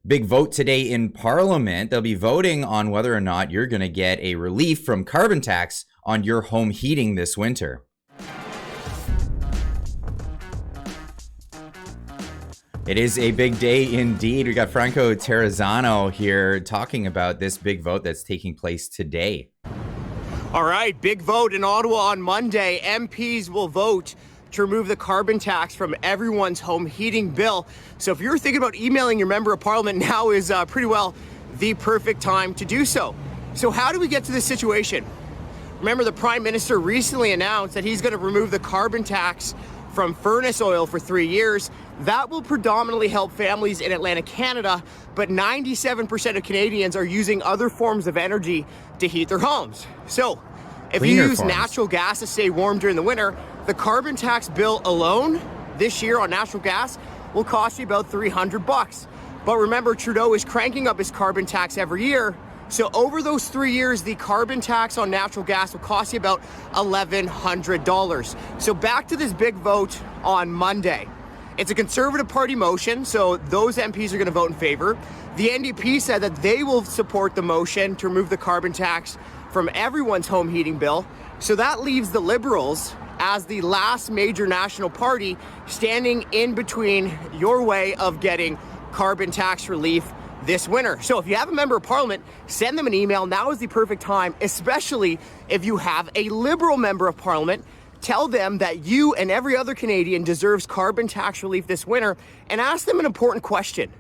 Big vote today in Parliament. They'll be voting on whether or not you're going to get a relief from carbon tax on your home heating this winter. It is a big day indeed. We got Franco Terrazzano here talking about this big vote that's taking place today. All right, big vote in Ottawa on Monday. MPs will vote to remove the carbon tax from everyone's home heating bill. So if you're thinking about emailing your member of parliament, now is pretty well the perfect time to do so. So how do we get to this situation? Remember, the Prime Minister recently announced that he's going to remove the carbon tax from furnace oil for 3 years. That will predominantly help families in Atlantic Canada, but 97% of Canadians are using other forms of energy to heat their homes. So if you use natural gas to stay warm during the winter, the carbon tax bill alone this year on natural gas will cost you about $300. But remember, Trudeau is cranking up his carbon tax every year. So over those 3 years, the carbon tax on natural gas will cost you about $1,100. So back to this big vote on Monday. It's a Conservative Party motion, so those MPs are going to vote in favor. The NDP said that they will support the motion to remove the carbon tax from everyone's home heating bill. So that leaves the Liberals as the last major national party standing in between your way of getting carbon tax relief this winter. So if you have a member of parliament, send them an email. Now is the perfect time, especially if you have a Liberal member of parliament. Tell them that you and every other Canadian deserves carbon tax relief this winter, and ask them an important question.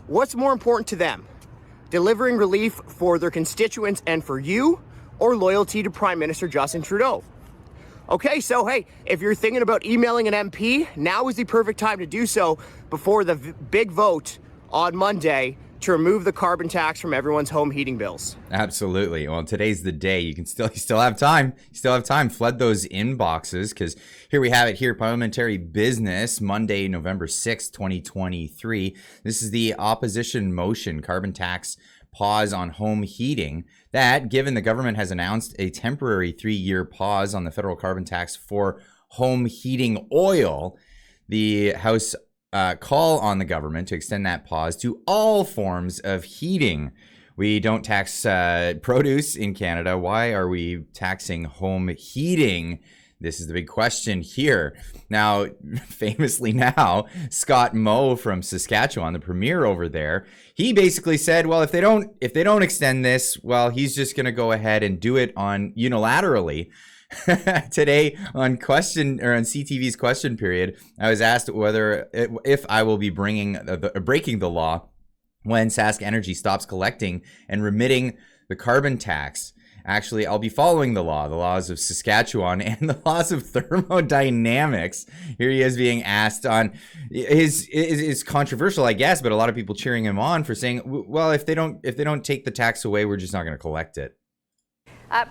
What's more important to them? Delivering relief for their constituents and for you, or loyalty to Prime Minister Justin Trudeau? Okay, so hey, if you're thinking about emailing an MP, now is the perfect time to do so before the big vote on Monday to remove the carbon tax from everyone's home heating bills. Absolutely. Well, today's the day. You still have time. You still have time. Flood those inboxes, because here we have it here. Parliamentary business, Monday, November 6th, 2023. This is the opposition motion, carbon tax pause on home heating. That, given the government has announced a temporary 3-year pause on the federal carbon tax for home heating oil, the House call on the government to extend that pause to all forms of heating. We don't tax produce in Canada. Why are we taxing home heating? This is the big question here. Now, famously now, Scott Moe from Saskatchewan, the premier over there, he basically said, well, if they don't extend this, well, he's just going to go ahead and do it on unilaterally. Today on CTV's question period, I was asked if I will be breaking the law when Sask Energy stops collecting and remitting the carbon tax. Actually, I'll be following the laws of Saskatchewan and the laws of thermodynamics. Here he is being asked on is controversial, I guess, but a lot of people cheering him on for saying, well, if they don't take the tax away, we're just not going to collect it.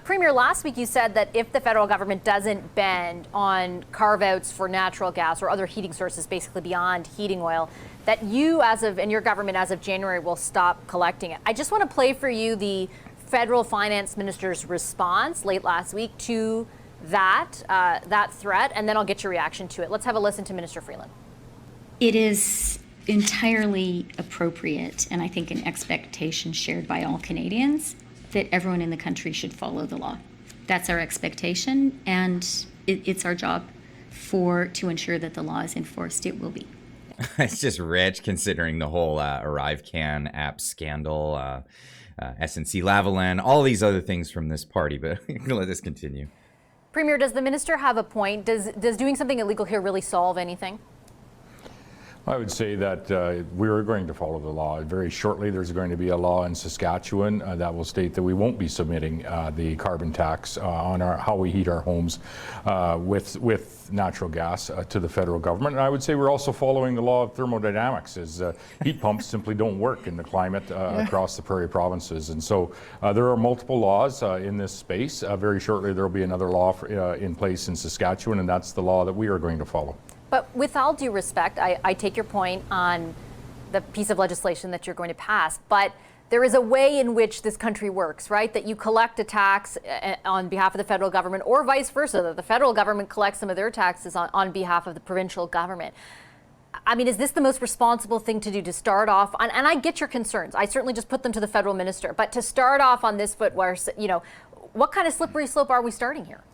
Premier, last week you said that if the federal government doesn't bend on carve-outs for natural gas or other heating sources, basically beyond heating oil, that you and your government as of January will stop collecting it. I just want to play for you the federal finance minister's response late last week to that threat, and then I'll get your reaction to it. Let's have a listen to Minister Freeland. It is entirely appropriate, and I think an expectation shared by all Canadians, that everyone in the country should follow the law. That's our expectation, and it's our job to ensure that the law is enforced. It will be. It's just rich, considering the whole ArriveCan app scandal, SNC Lavalin, all these other things from this party, but let this continue. Premier, does the minister have a point? Does doing something illegal here really solve anything? I would say that we're going to follow the law. Very shortly, there's going to be a law in Saskatchewan that will state that we won't be submitting the carbon tax on how we heat our homes with natural gas to the federal government. And I would say we're also following the law of thermodynamics, as heat pumps simply don't work in the climate across the prairie provinces. And so there are multiple laws in this space. Very shortly, there will be another law in place in Saskatchewan, and that's the law that we are going to follow. But with all due respect, I take your point on the piece of legislation that you're going to pass, but there is a way in which this country works, right? That you collect a tax on behalf of the federal government, or vice versa, that the federal government collects some of their taxes on behalf of the provincial government. I mean, is this the most responsible thing to do, to start off on, and I get your concerns. I certainly just put them to the federal minister, but to start off on this foot where, what kind of slippery slope are we starting here?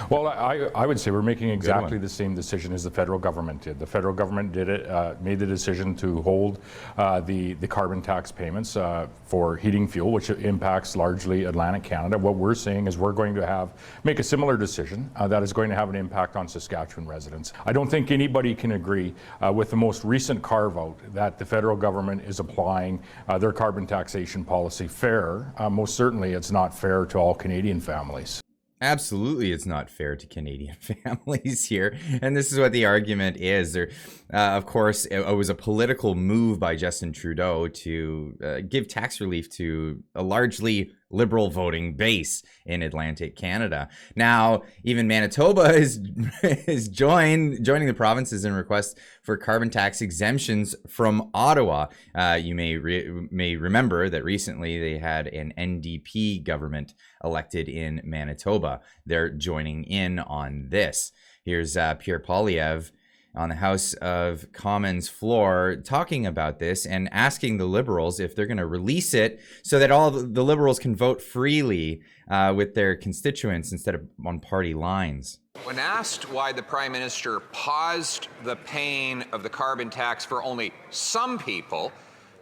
Well, I would say we're making exactly the same decision as the federal government did. The federal government did it, made the decision to hold the carbon tax payments for heating fuel, which impacts largely Atlantic Canada. What we're saying is we're going to make a similar decision that is going to have an impact on Saskatchewan residents. I don't think anybody can agree with the most recent carve-out that the federal government is applying their carbon taxation policy fair. Most certainly it's not fair to all Canadian families. Absolutely, it's not fair to Canadian families here. And this is what the argument is. There, of course, it was a political move by Justin Trudeau to give tax relief to a largely liberal voting base in Atlantic Canada. Now, even Manitoba is joining the provinces in request for carbon tax exemptions from Ottawa. You may remember that recently they had an NDP government elected in Manitoba. They're joining in on this. Here's Pierre Poilievre on the House of Commons floor talking about this and asking the Liberals if they're going to release it so that all the Liberals can vote freely with their constituents instead of on party lines. When asked why the Prime Minister paused the paying of the carbon tax for only some people,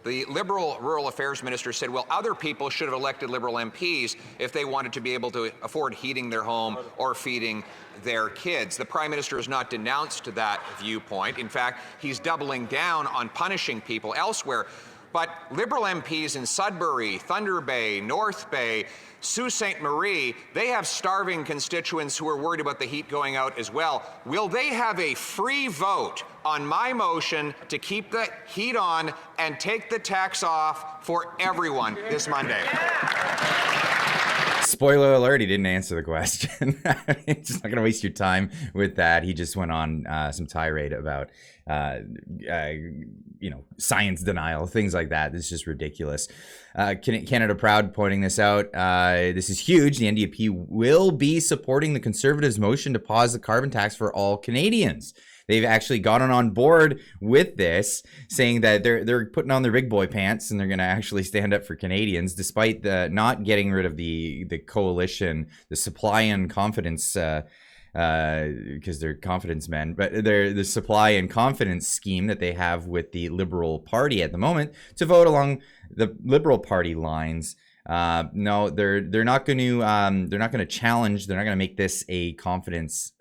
the Liberal Rural Affairs Minister said, well, other people should have elected Liberal MPs if they wanted to be able to afford heating their home or feeding their kids. The Prime Minister has not denounced that viewpoint. In fact, he's doubling down on punishing people elsewhere. But Liberal MPs in Sudbury, Thunder Bay, North Bay, Sault Ste. Marie, they have starving constituents who are worried about the heat going out as well. Will they have a free vote on my motion to keep the heat on and take the tax off for everyone this Monday? Spoiler alert, he didn't answer the question. Just not going to waste your time with that. He just went on some tirade about, science denial, things like that. This is just ridiculous. Canada Proud pointing this out. This is huge. The NDP will be supporting the Conservatives' motion to pause the carbon tax for all Canadians. They've actually gotten on board with this, saying that they're putting on their big boy pants and they're going to actually stand up for Canadians, despite the not getting rid of the coalition, the supply and confidence, because they're confidence men, but the supply and confidence scheme that they have with the Liberal Party at the moment to vote along the Liberal Party lines. No, they're not going to challenge. They're not going to make this a confidence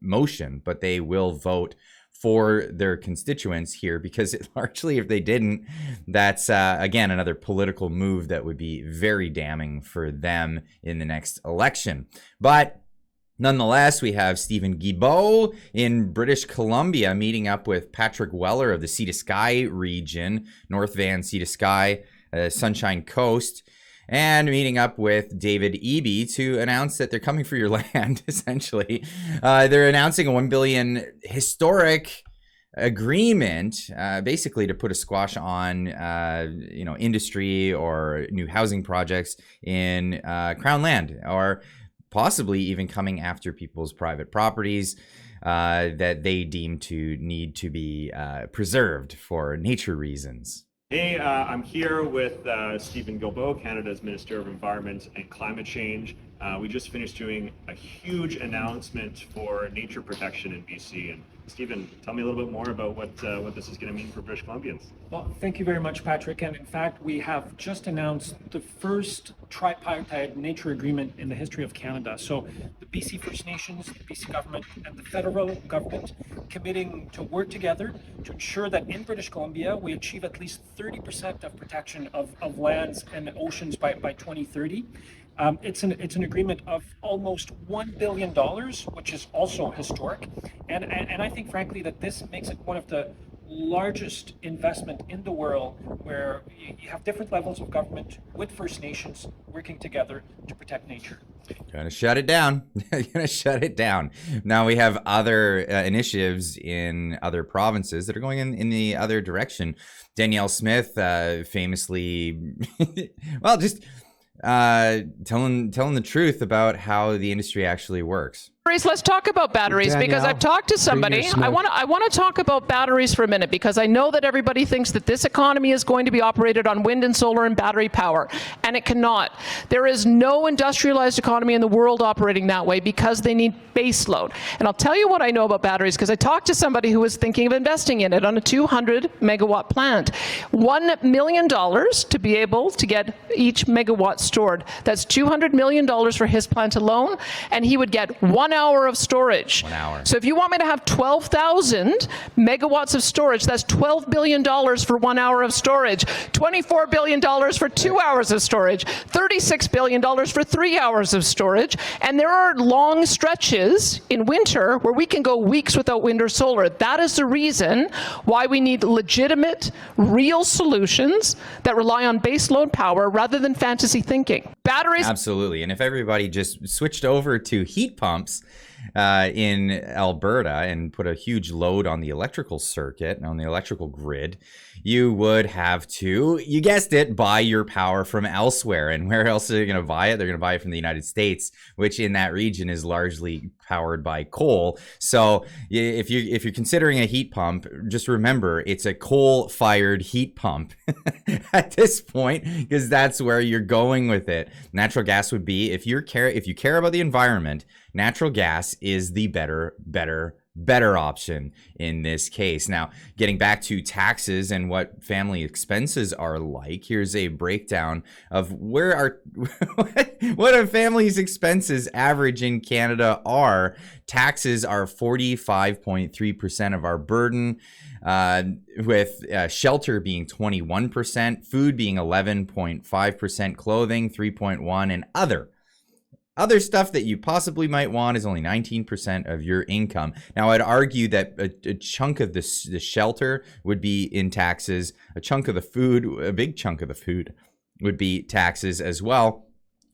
motion, but they will vote for their constituents here because largely, if they didn't, that's again another political move that would be very damning for them in the next election. But nonetheless, we have Stephen Guilbeault in British Columbia meeting up with Patrick Weiler of the Sea to Sky region, North Van, Sea to Sky, Sunshine Coast, and meeting up with David Eby to announce that they're coming for your land, essentially. They're announcing a $1 billion historic agreement, basically to put a squash on, industry or new housing projects in Crown land, or possibly even coming after people's private properties that they deem to need to be preserved for nature reasons. Hey, I'm here with Stephen Guilbeault, Canada's Minister of Environment and Climate Change. We just finished doing a huge announcement for nature protection in BC. And Stephen, tell me a little bit more about what this is going to mean for British Columbians. Well, thank you very much, Patrick. And in fact, we have just announced the first tripartite nature agreement in the history of Canada. So the BC First Nations, the BC government, and the federal government committing to work together to ensure that in British Columbia, we achieve at least 30% of protection of lands and oceans by 2030. It's an agreement of almost $1 billion, which is also historic. And I think, frankly, that this makes it one of the largest investment in the world where you have different levels of government with First Nations working together to protect nature. Gonna shut it down. Gonna shut it down. Now we have other initiatives in other provinces that are going in the other direction. Danielle Smith famously, well, just telling the truth about how the industry actually works. Let's talk about batteries, Danielle, because I've talked to somebody. I want to talk about batteries for a minute, because I know that everybody thinks that this economy is going to be operated on wind and solar and battery power, and it cannot. There is no industrialized economy in the world operating that way, because they need base load. And I'll tell you what I know about batteries, because I talked to somebody who was thinking of investing in it on a 200 megawatt plant. $1 million to be able to get each megawatt stored. That's $200 million for his plant alone, and he would get 1 hour of storage. 1 hour. So if you want me to have 12,000 megawatts of storage, that's $12 billion for 1 hour of storage, $24 billion for 2 hours of storage, $36 billion for 3 hours of storage. And there are long stretches in winter where we can go weeks without wind or solar. That is the reason why we need legitimate, real solutions that rely on base load power rather than fantasy thinking. Batteries. Absolutely. And if everybody just switched over to heat pumps in Alberta and put a huge load on the electrical circuit, on the electrical grid, you would have to, you guessed it, buy your power from elsewhere. And where else are they going to buy it? They're going to buy it from the United States, which in that region is largely powered by coal. So if you're considering a heat pump, just remember it's a coal-fired heat pump at this point, because that's where you're going with it. Natural gas would be, if you care about the environment, natural gas is the better option in this case. Now, getting back to taxes and what family expenses are like, here's a breakdown of what a family's expenses average in Canada are. Taxes are 45.3% of our burden, with shelter being 21%, food being 11.5%, clothing 3.1%, and other stuff that you possibly might want is only 19% of your income. Now, I'd argue that a chunk of the shelter would be in taxes. A big chunk of the food would be taxes as well,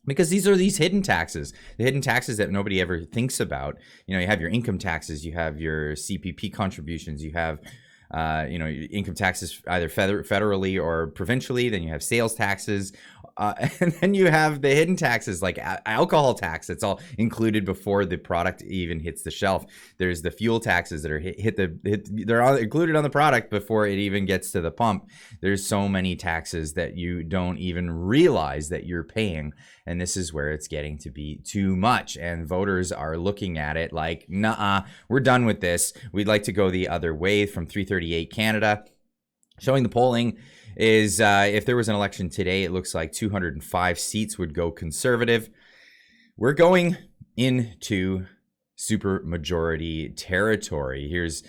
because these are these hidden taxes, the hidden taxes that nobody ever thinks about. You know, you have your income taxes, you have your CPP contributions, you have income taxes either federally or provincially. Then you have sales taxes. And then you have the hidden taxes like alcohol tax. It's all included before the product even hits the shelf. There's the fuel taxes that are they're all included on the product before it even gets to the pump. There's so many taxes that you don't even realize that you're paying. And this is where it's getting to be too much. And voters are looking at it like, nah, we're done with this. We'd like to go the other way. From 338 Canada, showing the polling is if there was an election today, it looks like 205 seats would go Conservative. We're going into supermajority territory. Here's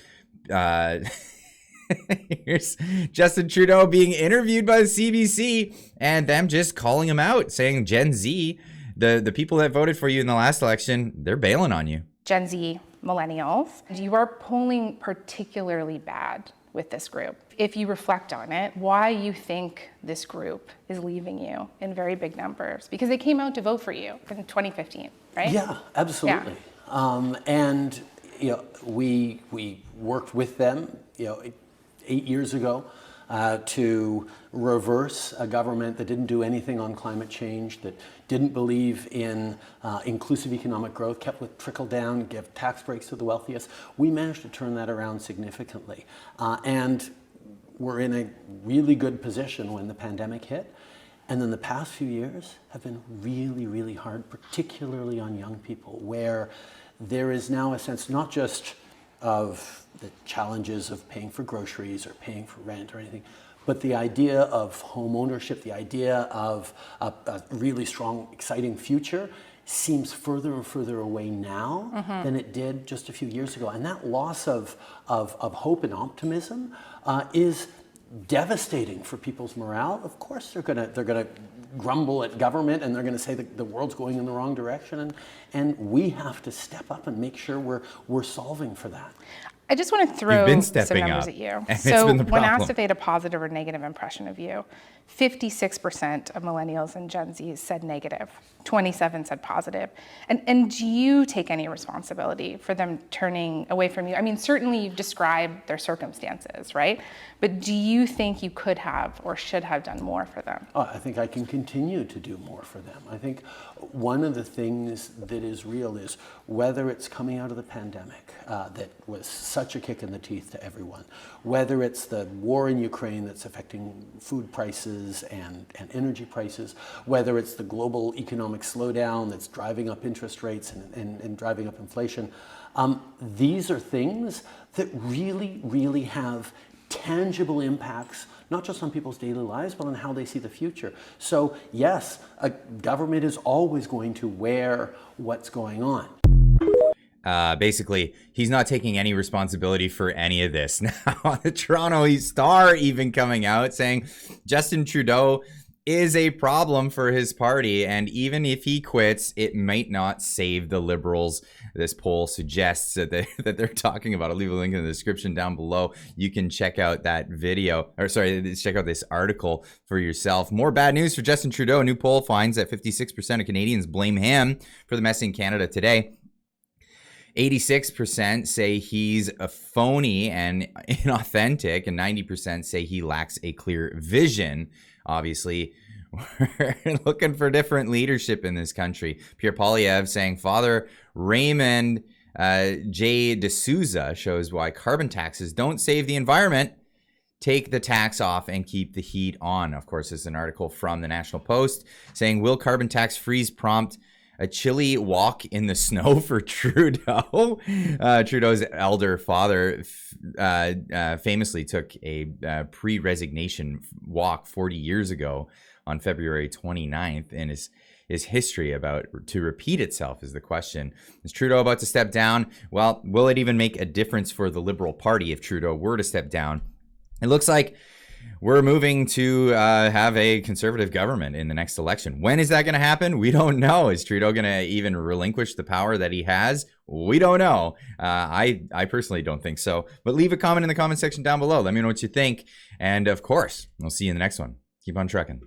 Justin Trudeau being interviewed by the CBC and them just calling him out, saying Gen Z, the people that voted for you in the last election, they're bailing on you. Gen Z, millennials, you are polling particularly bad with this group. If you reflect on it, why you think this group is leaving you in very big numbers, because they came out to vote for you in 2015, right? Yeah, absolutely. Yeah. And we worked with them, 8 years ago, to reverse a government that didn't do anything on climate change, that didn't believe in inclusive economic growth, kept with trickle down, give tax breaks to the wealthiest. We managed to turn that around significantly. And we're in a really good position when the pandemic hit. And then the past few years have been really, really hard, particularly on young people, where there is now a sense not just of the challenges of paying for groceries or paying for rent or anything, but the idea of home ownership, the idea of a really strong, exciting future seems further and further away now than it did just a few years ago. And that loss of hope and optimism is devastating for people's morale. Of course, they're gonna grumble at government, and they're gonna say that the world's going in the wrong direction, and we have to step up and make sure we're solving for that. I just want to throw been some stepping numbers up, at you. and So it's been the when asked problem. if they had a positive or negative impression of you, 56% of millennials and Gen Zs said negative, 27 said positive. And do you take any responsibility for them turning away from you? I mean, certainly you've described their circumstances, right? But do you think you could have or should have done more for them? Oh, I think I can continue to do more for them. I think one of the things that is real is whether it's coming out of the pandemic that was such a kick in the teeth to everyone, whether it's the war in Ukraine that's affecting food prices and energy prices, whether it's the global economic slowdown that's driving up interest rates and driving up inflation. These are things that really, really have tangible impacts, not just on people's daily lives, but on how they see the future. So yes, a government is always going to wear what's going on. Basically, he's not taking any responsibility for any of this. Now, the Toronto Star even coming out saying Justin Trudeau is a problem for his party, and even if he quits, it might not save the Liberals. This poll suggests that they're talking about. I'll leave a link in the description down below. You can check out that video, or sorry, check out this article for yourself. More bad news for Justin Trudeau. A new poll finds that 56% of Canadians blame him for the mess in Canada today. 86% say he's a phony and inauthentic, and 90% say he lacks a clear vision. Obviously, we're looking for different leadership in this country. Pierre Poilievre saying Father Raymond J. D'Souza shows why carbon taxes don't save the environment. Take the tax off and keep the heat on. Of course, this is an article from the National Post saying, will carbon tax freeze prompt a chilly walk in the snow for Trudeau? Trudeau's elder father famously took a pre-resignation walk 40 years ago on February 29th, and is history about to repeat itself is the question. Is Trudeau about to step down? Well, will it even make a difference for the Liberal Party if Trudeau were to step down? It looks like we're moving to have a Conservative government in the next election. When is that going to happen? We don't know. Is Trudeau going to even relinquish the power that he has? We don't know. I personally don't think so. But leave a comment in the comment section down below. Let me know what you think. And of course, we'll see you in the next one. Keep on trucking.